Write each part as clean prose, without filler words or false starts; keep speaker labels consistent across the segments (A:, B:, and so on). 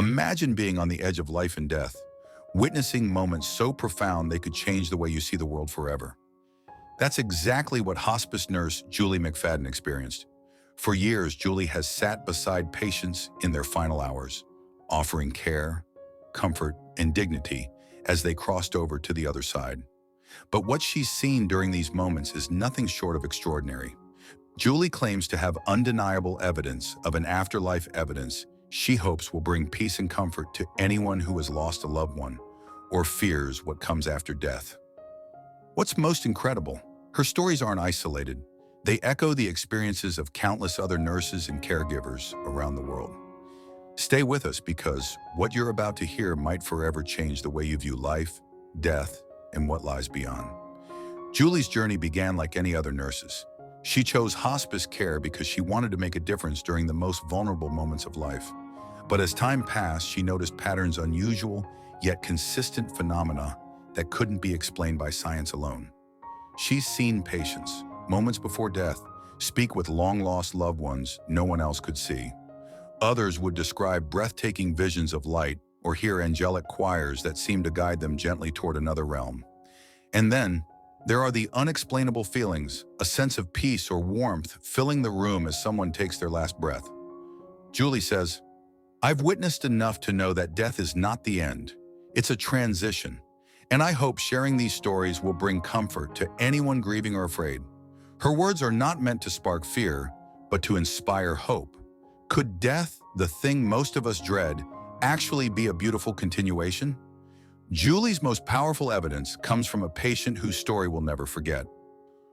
A: Imagine being on the edge of life and death, witnessing moments so profound they could change the way you see the world forever. That's exactly what hospice nurse Julie McFadden experienced. For years, Julie has sat beside patients in their final hours, offering care, comfort, and dignity as they crossed over to the other side. But what she's seen during these moments is nothing short of extraordinary. Julie claims to have undeniable evidence of an afterlife evidence she hopes will bring peace and comfort to anyone who has lost a loved one or fears what comes after death. What's most incredible, her stories aren't isolated. They echo the experiences of countless other nurses and caregivers around the world. Stay with us because what you're about to hear might forever change the way you view life, death, and what lies beyond. Julie's journey began like any other nurse's. She chose hospice care because she wanted to make a difference during the most vulnerable moments of life. But as time passed, she noticed patterns unusual yet consistent phenomena that couldn't be explained by science alone. She's seen patients, moments before death, speak with long-lost loved ones no one else could see. Others would describe breathtaking visions of light or hear angelic choirs that seemed to guide them gently toward another realm. And then, there are the unexplainable feelings, a sense of peace or warmth filling the room as someone takes their last breath. Julie says, "I've witnessed enough to know that death is not the end. It's a transition. And I hope sharing these stories will bring comfort to anyone grieving or afraid." Her words are not meant to spark fear, but to inspire hope. Could death, the thing most of us dread, actually be a beautiful continuation? Julie's most powerful evidence comes from a patient whose story we'll never forget.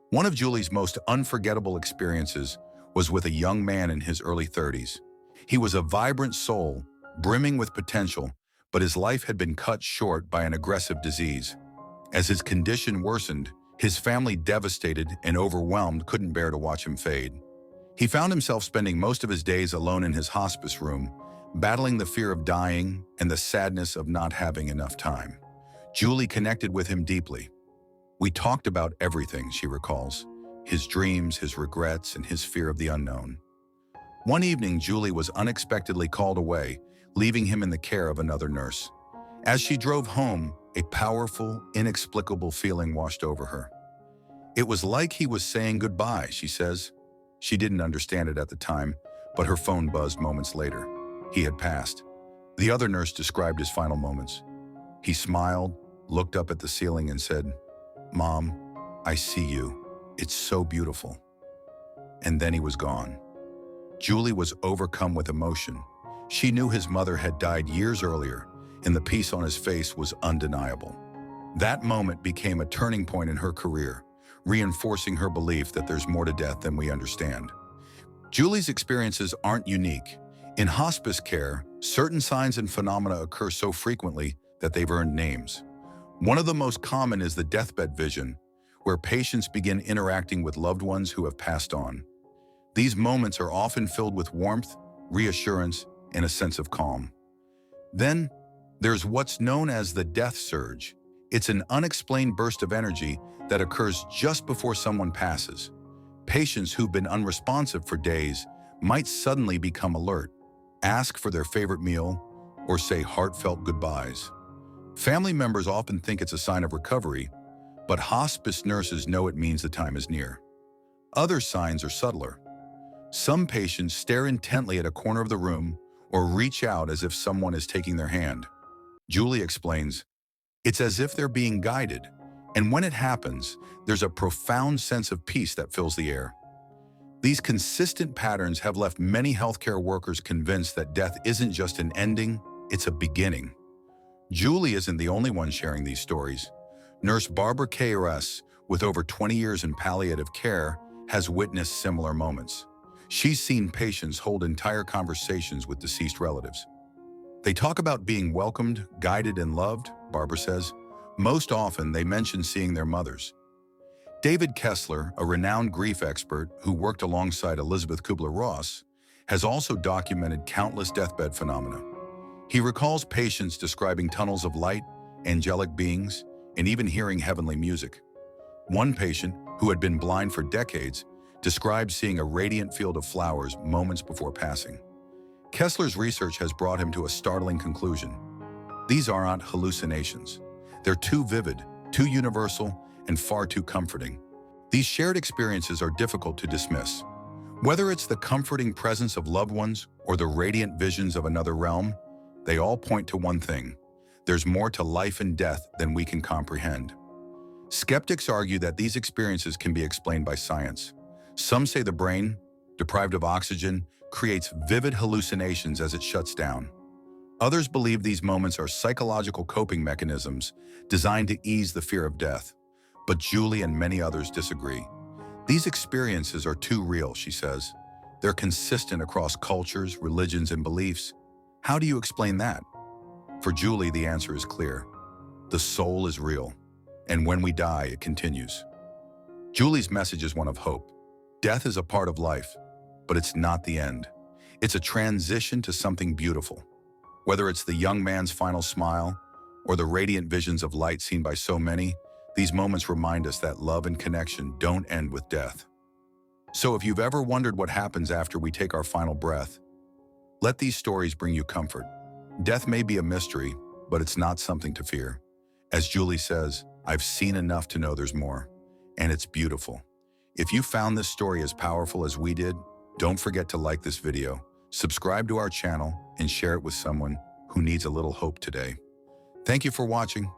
A: One of Julie's most unforgettable experiences was with a young man in his early 30s. He was a vibrant soul, brimming with potential, but his life had been cut short by an aggressive disease. As his condition worsened, his family, devastated and overwhelmed, couldn't bear to watch him fade. He found himself spending most of his days alone in his hospice room, battling the fear of dying and the sadness of not having enough time. Julie connected with him deeply. "We talked about everything," she recalls, his dreams, his regrets, and his fear of the unknown. One evening, Julie was unexpectedly called away, leaving him in the care of another nurse. As she drove home, a powerful, inexplicable feeling washed over her. "It was like he was saying goodbye," she says. She didn't understand it at the time, but her phone buzzed moments later. He had passed. The other nurse described his final moments. He smiled, looked up at the ceiling and said, "Mom, I see you. It's so beautiful." And then he was gone. Julie was overcome with emotion. She knew his mother had died years earlier, and the peace on his face was undeniable. That moment became a turning point in her career, reinforcing her belief that there's more to death than we understand. Julie's experiences aren't unique. In hospice care, certain signs and phenomena occur so frequently that they've earned names. One of the most common is the deathbed vision, where patients begin interacting with loved ones who have passed on. These moments are often filled with warmth, reassurance, and a sense of calm. Then, there's what's known as the death surge. It's an unexplained burst of energy that occurs just before someone passes. Patients who've been unresponsive for days might suddenly become alert, ask for their favorite meal, or say heartfelt goodbyes. Family members often think it's a sign of recovery, but hospice nurses know it means the time is near. Other signs are subtler. Some patients stare intently at a corner of the room or reach out as if someone is taking their hand. Julie explains, "It's as if they're being guided, and when it happens, there's a profound sense of peace that fills the air." These consistent patterns have left many healthcare workers convinced that death isn't just an ending, it's a beginning. Julie isn't the only one sharing these stories. Nurse Barbara KRS, with over 20 years in palliative care, has witnessed similar moments. She's seen patients hold entire conversations with deceased relatives. They talk about being welcomed, guided, and loved, Barbara says. Most often, they mention seeing their mothers. David Kessler, a renowned grief expert who worked alongside Elizabeth Kubler-Ross, has also documented countless deathbed phenomena. He recalls patients describing tunnels of light, angelic beings, and even hearing heavenly music. One patient, who had been blind for decades, described seeing a radiant field of flowers moments before passing. Kessler's research has brought him to a startling conclusion. These aren't hallucinations. They're too vivid, too universal, and far too comforting. These shared experiences are difficult to dismiss. Whether it's the comforting presence of loved ones or the radiant visions of another realm, they all point to one thing: there's more to life and death than we can comprehend. Skeptics argue that these experiences can be explained by science. Some say the brain, deprived of oxygen, creates vivid hallucinations as it shuts down. Others believe these moments are psychological coping mechanisms designed to ease the fear of death. But Julie and many others disagree. These experiences are too real, she says. They're consistent across cultures, religions, and beliefs. How do you explain that? For Julie, the answer is clear. The soul is real, and when we die, it continues. Julie's message is one of hope. Death is a part of life, but it's not the end. It's a transition to something beautiful. Whether it's the young man's final smile or the radiant visions of light seen by so many, these moments remind us that love and connection don't end with death. So if you've ever wondered what happens after we take our final breath, let these stories bring you comfort. Death may be a mystery, but it's not something to fear. As Julie says, I've seen enough to know there's more, and it's beautiful. If you found this story as powerful as we did, don't forget to like this video, subscribe to our channel, and share it with someone who needs a little hope today. Thank you for watching.